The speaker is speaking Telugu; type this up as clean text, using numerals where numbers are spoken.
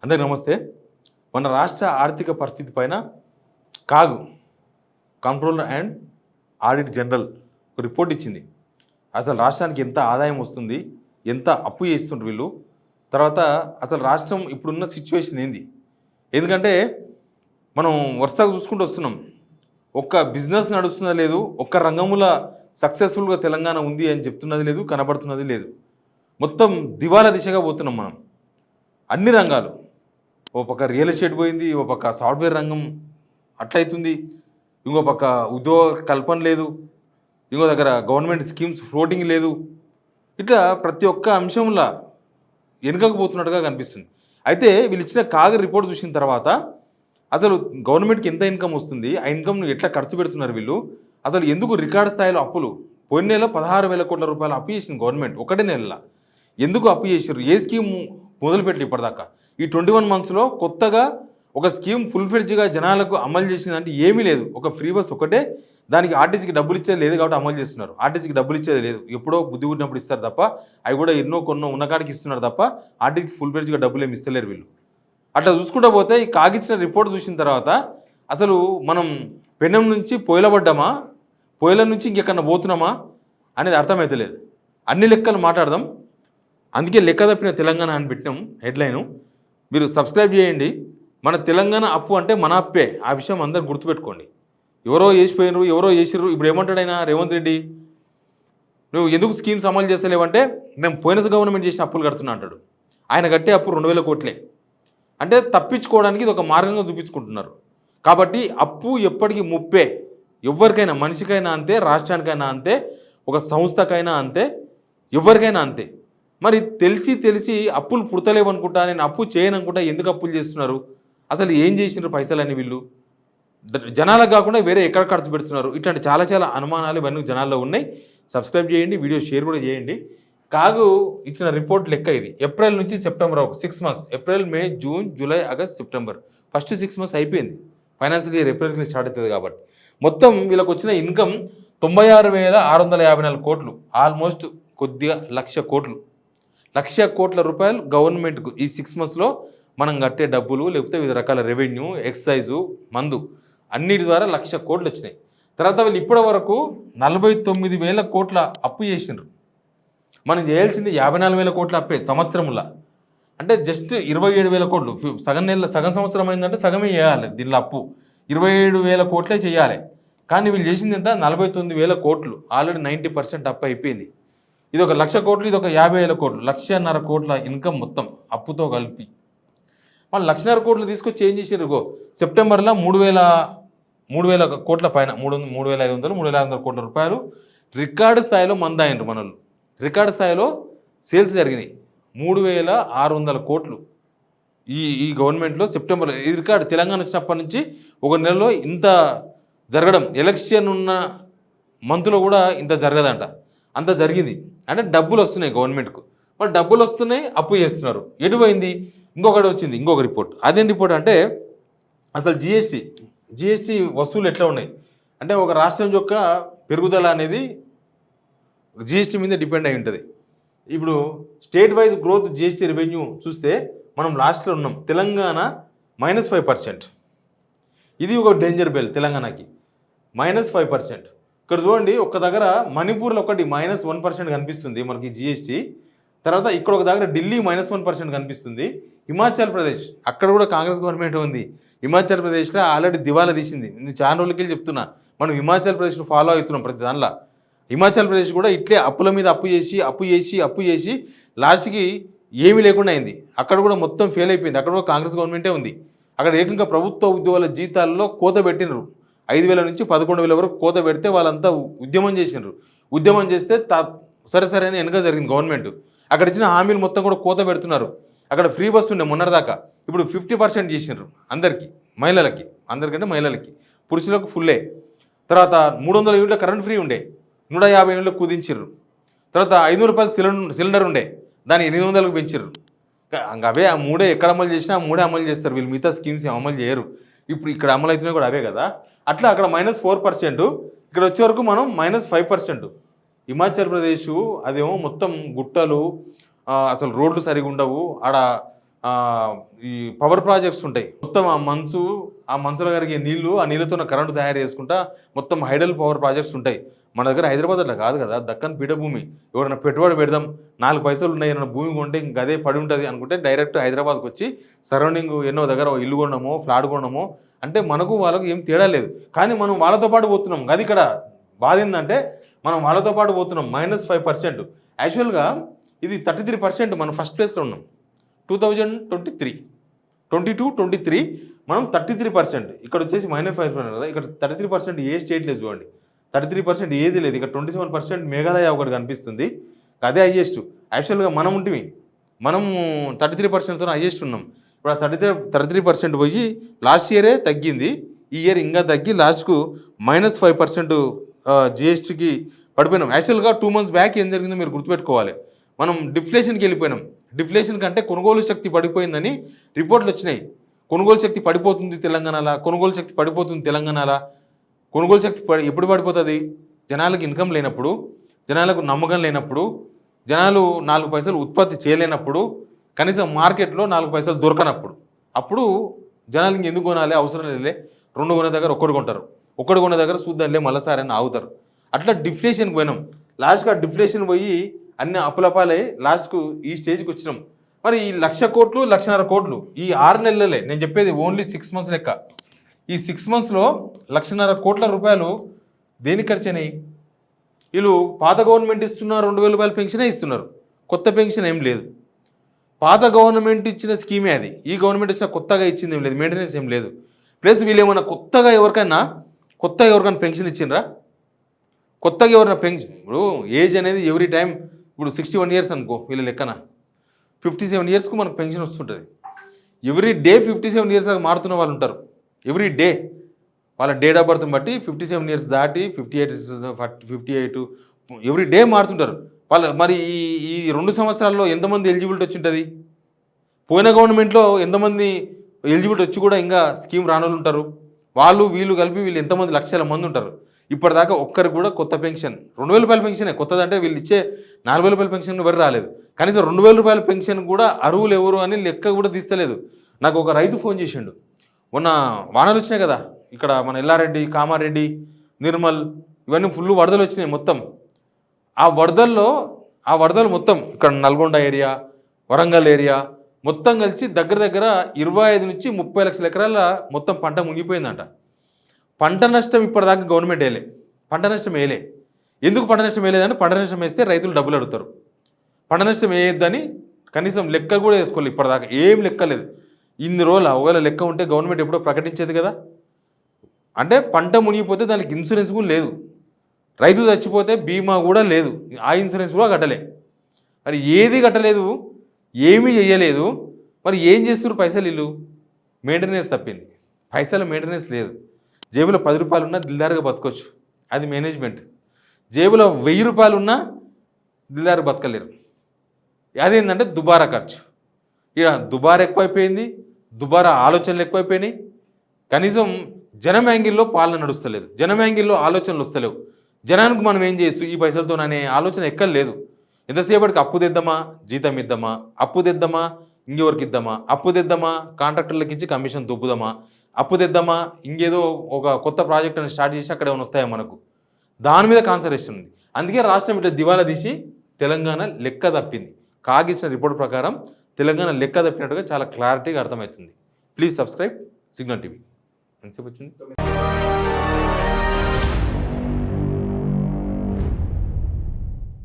అందరికీ నమస్తే. మన రాష్ట్ర ఆర్థిక పరిస్థితి పైన కాగు కంట్రోలర్ అండ్ ఆడిట్ జనరల్ ఒక రిపోర్ట్ ఇచ్చింది. అసలు రాష్ట్రానికి ఎంత ఆదాయం వస్తుంది, ఎంత అప్పు చేస్తుంటారు వీళ్ళు, తర్వాత అసలు రాష్ట్రం ఇప్పుడున్న సిచ్యువేషన్ ఏంది. ఎందుకంటే మనం వరుసగా చూసుకుంటూ వస్తున్నాం. ఒక్క బిజినెస్ నడుస్తున్నది లేదు, ఒక్క రంగముల సక్సెస్ఫుల్గా తెలంగాణ ఉంది అని చెప్తున్నది లేదు, కనబడుతున్నది లేదు. మొత్తం దివాలా దిశగా పోతున్నాం మనం. అన్ని రంగాలు, ఓ పక్క రియల్ ఎస్టేట్ పోయింది, ఓ పక్క సాఫ్ట్వేర్ రంగం అట్లయితుంది, ఇంకో పక్క ఉద్యోగ కల్పన లేదు, ఇంకో దగ్గర గవర్నమెంట్ స్కీమ్స్ ఫ్లోటింగ్ లేదు. ఇట్లా ప్రతి ఒక్క అంశంలో వెనుకకపోతున్నట్టుగా కనిపిస్తుంది. అయితే వీళ్ళు ఇచ్చిన కాగ్ రిపోర్ట్ చూసిన తర్వాత అసలు గవర్నమెంట్కి ఎంత ఇన్కమ్ వస్తుంది, ఆ ఇన్కమ్ను ఎట్లా ఖర్చు పెడుతున్నారు వీళ్ళు, అసలు ఎందుకు రికార్డ్ స్థాయిలో అప్పులు, పోయిన నెల 16,000 కోట్ల రూపాయలు అప్పు చేసింది గవర్నమెంట్ ఒకటే నెలలో. ఎందుకు అప్పు చేసారు, ఏ స్కీమ్ మొదలుపెట్టి ఇప్పటిదాకా ఈ 21 మంత్స్లో కొత్తగా ఒక స్కీమ్ ఫుల్ ఫ్లెడ్జ్గా జనాలకు అమలు చేసిందంటే ఏమీ లేదు. ఒక ఫ్రీ బస్ ఒకటే, దానికి ఆర్టీసీకి డబ్బులు ఇచ్చేది లేదు కాబట్టి అమలు చేస్తున్నారు. ఆర్టీసీకి డబ్బులు ఇచ్చేది లేదు, ఎప్పుడో బుద్ధి పుట్టినప్పుడు ఇస్తారు తప్ప, అవి కూడా ఎన్నో కొన్నో ఉన్నకాడికి ఇస్తున్నారు తప్ప ఆర్టీసీకి ఫుల్ ఫ్లెడ్జ్గా డబ్బులు ఏమి ఇస్తలేరు వీళ్ళు. అట్లా చూసుకుంటూ పోతే ఈ కాగిచ్చిన రిపోర్ట్ చూసిన తర్వాత అసలు మనం పెనం నుంచి పొయ్యిలబడ్డామా, పొయ్యిల నుంచి ఇంకెక్కడన్నా పోతున్నామా అనేది అర్థమవుతలేదు. అన్ని లెక్కలు మాట్లాడదాం. అందుకే లెక్క తప్పిన తెలంగాణ అని పెట్టినాం హెడ్లైను. మీరు సబ్స్క్రైబ్ చేయండి. మన తెలంగాణ అప్పు అంటే మన అప్పే, ఆ విషయం అందరు గుర్తుపెట్టుకోండి. ఎవరో చేసిపోయినరు, ఎవరో చేసిర్రు. ఇప్పుడు ఏమంటాడైనా రేవంత్ రెడ్డి, నువ్వు ఎందుకు స్కీమ్స్ అమలు చేస్తలేవంటే మేము పోయిన గవర్నమెంట్ చేసిన అప్పులు కడుతున్నా అంటాడు. ఆయన కట్టే అప్పు 2,000 కోట్లే. అంటే తప్పించుకోవడానికి ఇది ఒక మార్గంగా చూపించుకుంటున్నారు. కాబట్టి అప్పు ఎప్పటికీ ముప్పే, ఎవరికైనా, మనిషికైనా అంతే, రాష్ట్రానికైనా అంతే, ఒక సంస్థకైనా అంతే, ఎవరికైనా అంతే. మరి తెలిసి అప్పులు పుడతలేవనుకుంటా, నేను అప్పు చేయననుకుంటా ఎందుకు అప్పులు చేస్తున్నారు, అసలు ఏం చేసినారు పైసలని వీళ్ళు, జనాలకు కాకుండా వేరే ఎక్కడ ఖర్చు పెడుతున్నారు, ఇట్లాంటి చాలా అనుమానాలు ఇవన్నీ జనాల్లో ఉన్నాయి. సబ్స్క్రైబ్ చేయండి, వీడియో షేర్ కూడా చేయండి. కాగు ఇచ్చిన రిపోర్ట్ లెక్క ఇది. ఏప్రిల్ నుంచి September 6 months, April, May, June, July, August, September, first 6 months అయిపోయింది. ఫైనాన్షియల్ ఇయర్ ఏప్రిల్కి స్టార్ట్ అవుతుంది కాబట్టి మొత్తం వీళ్ళకి వచ్చిన ఇన్కమ్ 96,654 కోట్లు, ఆల్మోస్ట్ కొద్దిగా 1,00,000 కోట్లు. 1,00,000 కోట్ల రూపాయలు గవర్నమెంట్కు ఈ 6 మంత్స్లో మనం కట్టే డబ్బులు, లేకపోతే వివిధ రకాల రెవెన్యూ, ఎక్సైజు, మందు అన్నిటి ద్వారా 1,00,000 కోట్లు వచ్చినాయి. తర్వాత వీళ్ళు ఇప్పటి వరకు 49,000 కోట్ల అప్పు చేసినారు. మనం చేయాల్సింది 54,000 కోట్ల అప్పే సంవత్సరంలో. అంటే జస్ట్ 27,000 కోట్లు. సగం సంవత్సరం అయిందంటే సగమే చేయాలి దీనిలో అప్పు. 27,000 కోట్లే చేయాలి. కానీ వీళ్ళు చేసింది ఎంత, 49,000 కోట్లు. ఆల్రెడీ 90% అప్పు అయిపోయింది. ఇది ఒక 1,00,000 కోట్లు, ఇది ఒక 50,000 కోట్లు, 1,50,000 కోట్ల ఇన్కమ్ మొత్తం అప్పుతో కలిపి. వాళ్ళు 1,50,000 కోట్లు తీసుకొచ్చి ఏం చేసారు, సెప్టెంబర్లో 3,000 కోట్ల పైన, 3,500, 3,600 కోట్ల రూపాయలు రికార్డు స్థాయిలో మందాయినరు మనలు. రికార్డు స్థాయిలో సేల్స్ జరిగినాయి. 3,600 కోట్లు ఈ గవర్నమెంట్లో సెప్టెంబర్. ఈ రికార్డు తెలంగాణ వచ్చినప్పటి నుంచి ఒక నెలలో ఇంత జరగడం, ఎలక్షన్ ఉన్న మంత్లో కూడా ఇంత జరగదంట, అంత జరిగింది. అంటే డబ్బులు వస్తున్నాయి గవర్నమెంట్కు. మరి డబ్బులు వస్తున్నాయి, అప్పు చేస్తున్నారు. ఎటుపోయింది, ఇంకొకటి వచ్చింది, ఇంకొక రిపోర్ట్. అదేం రిపోర్ట్ అంటే అసలు జిఎస్టీ వసూలు ఎట్లా ఉన్నాయి అంటే, ఒక రాష్ట్రం యొక్క పెరుగుదల అనేది జిఎస్టీ మీద డిపెండ్ అయి ఉంటుంది. ఇప్పుడు state wise growth GST revenue చూస్తే మనం లాస్ట్లో ఉన్నాం. తెలంగాణ -5%. ఇది ఒక డేంజర్ బెల్ తెలంగాణకి, -5%. ఇక్కడ చూడండి, ఒక్క దగ్గర మణిపూర్లో ఒకటి -1% కనిపిస్తుంది మనకి జిఎస్టీ. తర్వాత ఇక్కడ ఒక దగ్గర ఢిల్లీ -1% కనిపిస్తుంది. హిమాచల్ ప్రదేశ్, అక్కడ కూడా కాంగ్రెస్ గవర్నమెంట్ ఉంది. హిమాచల్ ప్రదేశ్లో ఆల్రెడీ దివాలా తీసింది. నేను చాలా రోజులకి చెప్తున్నా, మనం హిమాచల్ ప్రదేశ్ను ఫాలో అవుతున్నాం ప్రతి దానిలో. హిమాచల్ ప్రదేశ్ కూడా ఇట్లే అప్పుల మీద అప్పు చేసి లాస్ట్కి ఏమీ లేకుండా అయింది. అక్కడ కూడా మొత్తం ఫెయిల్ అయిపోయింది. అక్కడ కూడా కాంగ్రెస్ గవర్నమెంటే ఉంది. అక్కడ ఏకంగా ప్రభుత్వ ఉద్యోగుల జీతాల్లో కోత పెట్టినరు. 5,000 నుంచి 11,000 వరకు కోత పెడితే వాళ్ళంతా ఉద్యమం చేసినారు. ఉద్యమం చేస్తే సరే అని వెనక జరిగింది గవర్నమెంట్. అక్కడ ఇచ్చిన హామీలు మొత్తం కూడా కోత పెడుతున్నారు. అక్కడ ఫ్రీ బస్సు ఉండే మొన్నటిదాకా, ఇప్పుడు 50% చేసినారు అందరికీ, మహిళలకి, అందరికంటే మహిళలకి, పురుషులకు ఫుల్లే. తర్వాత 300 యూనిట్ల కరెంట్ ఫ్రీ ఉండే, 150 యూనిట్లకు కుదించారు. తర్వాత 500 రూపాయలు సిలిండర్ ఉండే, దాన్ని 800లకు పెంచారు. అవే ఆ మూడే ఎక్కడ అమలు చేసినా ఆ మూడే అమలు చేస్తారు వీళ్ళు, మిగతా స్కీమ్స్ అమలు చేయరు. ఇప్పుడు ఇక్కడ అమలు అవుతున్నాయి కూడా అవే కదా. అట్లా అక్కడ -4%, ఇక్కడ వచ్చే వరకు మనం -5%. హిమాచల్ ప్రదేశ్ అదేమో మొత్తం గుట్టలు, అసలు రోడ్లు సరిగా ఉండవు, ఆడ ఈ పవర్ ప్రాజెక్ట్స్ ఉంటాయి, మొత్తం ఆ మంచులో కరిగే నీళ్లు, ఆ నీళ్ళతో కరెంటు తయారు చేసుకుంటా మొత్తం హైడల్ పవర్ ప్రాజెక్ట్స్ ఉంటాయి. మన దగ్గర హైదరాబాద్ అట్లా కాదు కదా, దక్కన్ పీఠభూమి. ఎవరైనా పెట్టుబడి పెడదాం, 4 పైసలు ఉన్నాయి, ఏమైనా భూమి కొంటే ఇంక అదే పడి ఉంటుంది అనుకుంటే డైరెక్ట్ హైదరాబాద్కి వచ్చి సరౌండింగ్ ఎన్నో దగ్గర ఇల్లు కొనడమో ఫ్లాట్ కొనడమో, అంటే మనకు వాళ్ళకు ఏం తేడా లేదు. కానీ మనం వాళ్ళతో పాటు పోతున్నాం. అది ఇక్కడ బాధ ఏంటంటే మనం వాళ్ళతో పాటు పోతున్నాం. -5%. యాక్చువల్గా ఇది 33%. మనం ఫస్ట్ ప్లేస్లో ఉన్నాం 2023, 22-23 మనం 33%. ఇక్కడ వచ్చేసి -5% కదా. ఇక్కడ 33% ఏ స్టేట్ లేదు చూడండి. 33% ఏది లేదు. ఇక్కడ 27% మేఘాలయ ఒకటి కనిపిస్తుంది, అదే హైయెస్ట్. యాక్చువల్గా మనం ఉంటుంది, మనము 33%తో హైయెస్ట్ ఉన్నాం. ఇప్పుడు ఆ 33% పోయి లాస్ట్ ఇయరే తగ్గింది, ఈ ఇయర్ ఇంకా తగ్గి లాస్ట్కు -5% జిఎస్టీకి పడిపోయినాం. యాక్చువల్గా 2 months బ్యాక్ ఏం జరిగిందో మీరు గుర్తుపెట్టుకోవాలి. మనం డిఫ్లేషన్కి వెళ్ళిపోయినాం. డిఫ్లేషన్ కంటే కొనుగోలు శక్తి పడిపోయిందని రిపోర్ట్లు వచ్చినాయి. కొనుగోలు శక్తి పడిపోతుంది తెలంగాణలో, కొనుగోలు శక్తి పడిపోతుంది తెలంగాణలో. కొనుగోలు శక్తి ఎప్పుడు పడిపోతుంది? జనాలకు ఇన్కమ్ లేనప్పుడు, జనాలకు నమ్మకం లేనప్పుడు, జనాలు 4 పైసలు ఉత్పత్తి చేయలేనప్పుడు, కనీసం మార్కెట్లో 4 పైసలు దొరకనప్పుడు, అప్పుడు జనాలు ఇంక ఎందుకు కొనాలి, అవసరం లేదులే, 2 కొనే దగ్గర ఒక్కడు కొంటారు, ఒక్కడు కొనే దగ్గర చూద్దాంలే మళ్ళీసారి అని ఆగుతారు. అట్లా డిఫ్లేషన్కి పోయినాం. లాస్ట్గా డిఫ్లేషన్ పోయి అన్ని అప్పులపాలై లాస్ట్కు ఈ స్టేజ్కి వచ్చినాం. మరి ఈ 1,00,000 కోట్లు 1,50,000 కోట్లు ఈ 6 నెలలే, నేను చెప్పేది ఓన్లీ 6 months లెక్క. ఈ 6 monthsలో 1,50,000 కోట్ల రూపాయలు దేనికి ఖర్చు అయినాయి? వీళ్ళు పాత గవర్నమెంట్ ఇస్తున్న 2,000 రూపాయల పెన్షనే ఇస్తున్నారు, కొత్త పెన్షన్ ఏం లేదు. పాత గవర్నమెంట్ ఇచ్చిన స్కీమే అది, ఈ గవర్నమెంట్ ఇచ్చిన కొత్తగా ఇచ్చింది ఏం లేదు, మెయింటెనెన్స్ ఏం లేదు. ప్లస్ వీళ్ళు ఏమన్నా కొత్తగా ఎవరికైనా పెన్షన్ ఇచ్చిండ్రా? కొత్తగా ఎవరైనా పెన్షన్, ఇప్పుడు ఏజ్ అనేది ఎవ్రీ టైం, ఇప్పుడు 61 years అనుకో వీళ్ళ లెక్కన, 57 yearsకు మనకు పెన్షన్ వస్తుంటుంది. ఎవ్రీ డే 57 years దాకా మారుతున్న వాళ్ళు ఉంటారు. ఎవ్రీ డే వాళ్ళ డేట్ ఆఫ్ బర్త్ని బట్టి 57 years దాటి 58 ఎవ్రీ డే మారుతుంటారు వాళ్ళు. మరి ఈ 2 సంవత్సరాల్లో ఎంతమంది ఎలిజిబిలిటీ వచ్చి ఉంటుంది? పోయిన గవర్నమెంట్లో ఎంతమంది ఎలిజిబిలిటీ వచ్చి కూడా ఇంకా స్కీమ్ రానోళ్ళు ఉంటారు? వాళ్ళు వీళ్ళు కలిపి వీళ్ళు ఎంతమంది, లక్షల మంది ఉంటారు. ఇప్పటిదాకా ఒక్కరికి కూడా కొత్త పెన్షన్, 2,000 రూపాయల పెన్షనే కొత్తదంటే, వీళ్ళు ఇచ్చే 4,000 రూపాయల పెన్షన్ ఎవరు రాలేదు. కనీసం 2,000 రూపాయల పెన్షన్ కూడా అర్హులు ఎవరు అని లెక్క కూడా తీస్తలేదు. నాకు ఒక రైతు ఫోన్ చేసిండు, మొన్న వానలు వచ్చినాయి కదా ఇక్కడ, మన ఎల్లారెడ్డి, కామారెడ్డి, నిర్మల్ ఇవన్నీ ఫుల్ వరదలు వచ్చినాయి మొత్తం. ఆ వరదలు మొత్తం ఇక్కడ నల్గొండ ఏరియా, వరంగల్ ఏరియా మొత్తం కలిసి దగ్గర 25 నుంచి 30 లక్షల ఎకరాల మొత్తం పంట మునిగిపోయిందంట. పంట నష్టం ఇప్పటిదాకా గవర్నమెంట్ వేయలే, పంట నష్టం వేయలే. ఎందుకు పంట నష్టం వేయలేదని, పంట నష్టం వేస్తే రైతులు డబ్బులు అడుగుతారు. పంట నష్టం వేయొద్దని కనీసం లెక్క కూడా వేసుకోవాలి. ఇప్పటిదాకా ఏం లెక్క లేదు. ఇన్ని రోజులు ఒకవేళ లెక్క ఉంటే గవర్నమెంట్ ఎప్పుడో ప్రకటించేది కదా. అంటే పంట మునిగిపోతే దానికి ఇన్సూరెన్స్ కూడా లేదు, రైతు చచ్చిపోతే బీమా కూడా లేదు, ఆ ఇన్సూరెన్స్ కూడా కట్టలే. మరి ఏది కట్టలేదు, ఏమీ చేయలేదు. మరి ఏం చేస్తున్నారు పైసలు వీళ్ళు? మెయింటెనెన్స్ తప్పింది, పైసల మెయింటెనెన్స్ లేదు. జేబులో 10 రూపాయలు ఉన్నా దిల్దారుగా బతకొచ్చు, అది మేనేజ్మెంట్. జేబులో 1000 రూపాయలు ఉన్నా దిల్దారు బతకలేరు. అదేంటంటే దుబారా ఖర్చు. ఇక దుబారా ఎక్కువైపోయింది, దుబారా ఆలోచనలు ఎక్కువైపోయినాయి. కనీసం జనం యాంగిల్లో పాలన నడుస్తలేదు, జనం యాంగిల్లో ఆలోచనలు వస్తలేవు. జనానికి మనం ఏం చేయొచ్చు ఈ పైసలతో అనే ఆలోచన ఎక్కడ లేదు. ఎంతసేపటికి అప్పు తెద్దామా, జీతం ఇద్దామా, అప్పు తెద్దామా, ఇంకెవరికి ఇద్దామా, అప్పు తెద్దామా, కాంట్రాక్టర్లకు ఇచ్చి కమిషన్ దొబ్బుదామా, అప్పు తెద్దామా, ఇంకేదో ఒక కొత్త ప్రాజెక్ట్ అని స్టార్ట్ చేసి అక్కడ ఏమైనా వస్తాయా మనకు, దాని మీద కాన్సన్ట్రేషన్ ఉంది. అందుకే రాష్ట్రం ఇట్లా దివాలా తీసి తెలంగాణ లెక్క తప్పింది. కాగిచ్చిన రిపోర్ట్ ప్రకారం తెలంగాణ లెక్క తప్పినట్టుగా చాలా క్లారిటీగా అర్థమవుతుంది. Please subscribe signal TV. ఎంతసేపు వచ్చింది?